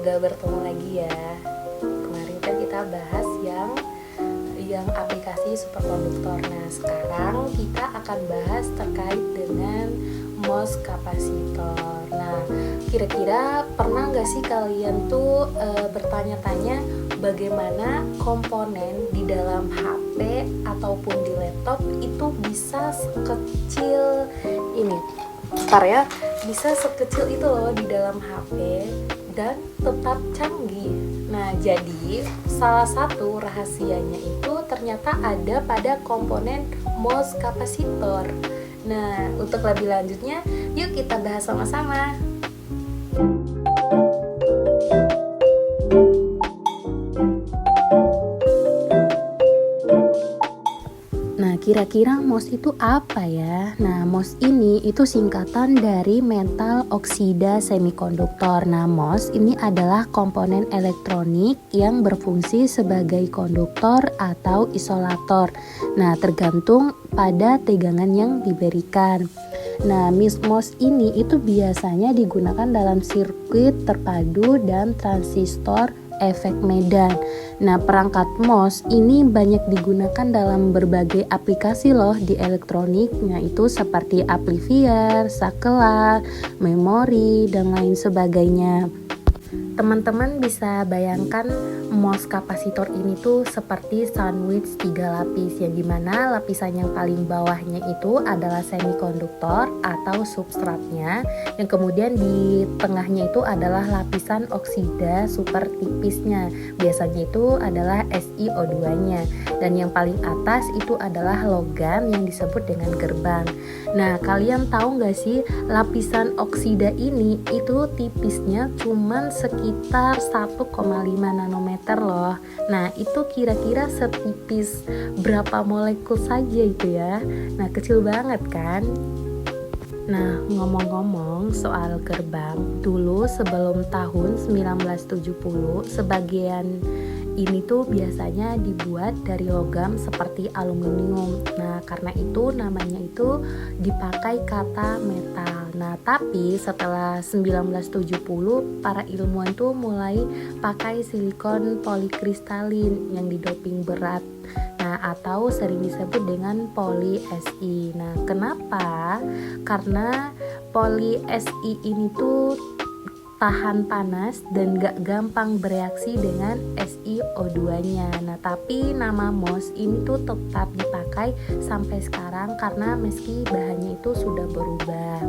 semoga bertemu lagi ya. Kemarin kan kita bahas yang aplikasi superkonduktor. Nah, sekarang kita akan bahas terkait dengan MOS kapasitor. Nah, kira-kira pernah nggak sih kalian tuh bertanya-tanya bagaimana komponen di dalam HP ataupun di laptop itu bisa sekecil ini? Bentar ya, bisa sekecil itu loh di dalam HP dan tetap canggih. Nah, jadi salah satu rahasianya itu ternyata ada pada komponen MOS kapasitor. Nah, untuk lebih lanjutnya, yuk kita bahas sama-sama. Nah, kira-kira MOS itu apa ya? Nah, MOS ini itu singkatan dari metal oksida semikonduktor. Nah, MOS ini adalah komponen elektronik yang berfungsi sebagai konduktor atau isolator. Nah, tergantung pada tegangan yang diberikan. Nah, MOS ini itu biasanya digunakan dalam sirkuit terpadu dan transistor efek medan. Nah, perangkat MOS ini banyak digunakan dalam berbagai aplikasi loh di elektronik, yaitu seperti amplifier, saklar, memori, dan lain sebagainya. Teman-teman bisa bayangkan MOS kapasitor ini tuh seperti sandwich 3 lapis, yang dimana lapisan yang paling bawahnya itu adalah semikonduktor atau substratnya, yang kemudian di tengahnya itu adalah lapisan oksida super tipisnya, biasanya itu adalah SiO2 nya, dan yang paling atas itu adalah logam yang disebut dengan gerbang. Nah, kalian tahu gak sih lapisan oksida ini itu tipisnya cuman sekitar 1,5 nanometer loh. Nah, itu kira-kira setipis berapa molekul saja itu ya. Nah, kecil banget kan? Nah, ngomong-ngomong soal gerbang, dulu sebelum tahun 1970 sebagian ini tuh biasanya dibuat dari logam seperti aluminium. Nah, karena itu namanya itu dipakai kata metal. Nah, tapi setelah 1970 para ilmuwan tuh mulai pakai silikon polikristalin yang didoping berat. Nah, atau sering disebut dengan poly Si. Nah, kenapa? Karena poly Si ini tuh tahan panas dan gak gampang bereaksi dengan SiO2-nya. Nah, tapi nama MOS ini tuh tetap dipakai sampai sekarang karena meski bahannya itu sudah berubah.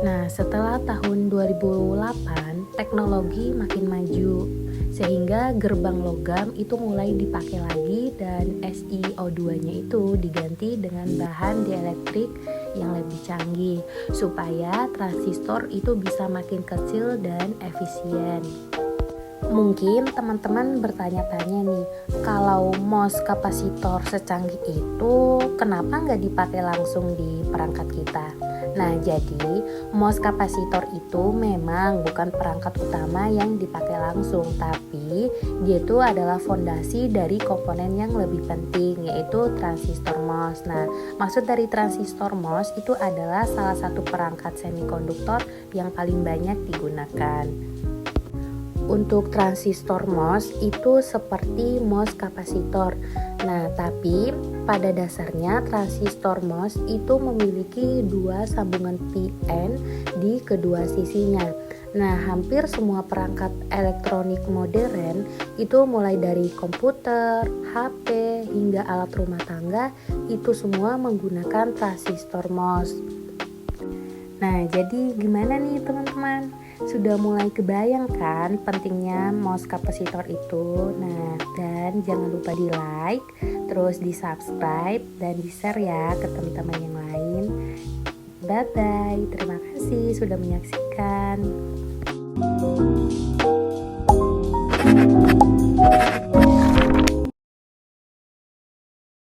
Nah, setelah tahun 2008, teknologi makin maju sehingga gerbang logam itu mulai dipakai lagi dan SiO2-nya itu diganti dengan bahan dieelektrik yang lebih canggih supaya transistor itu bisa makin kecil dan efisien. Mungkin teman-teman bertanya-tanya nih, kalau MOS kapasitor secanggih itu kenapa nggak dipakai langsung di perangkat kita? Nah, jadi MOS kapasitor itu memang bukan perangkat utama yang dipakai langsung, tapi dia itu adalah fondasi dari komponen yang lebih penting, yaitu transistor MOS. Nah, maksud dari transistor MOS itu adalah salah satu perangkat semikonduktor yang paling banyak digunakan. Untuk transistor MOS itu seperti MOS kapasitor. Nah, tapi pada dasarnya transistor MOS itu memiliki dua sambungan PN di kedua sisinya. Nah, hampir semua perangkat elektronik modern itu mulai dari komputer, HP, hingga alat rumah tangga itu semua menggunakan transistor MOS. Nah, jadi gimana nih teman-teman? Sudah mulai kebayang kan pentingnya MOS kapasitor itu? Nah, dan jangan lupa di like, terus di subscribe, dan di share ya ke teman-teman yang lain. Bye bye, terima kasih sudah menyaksikan.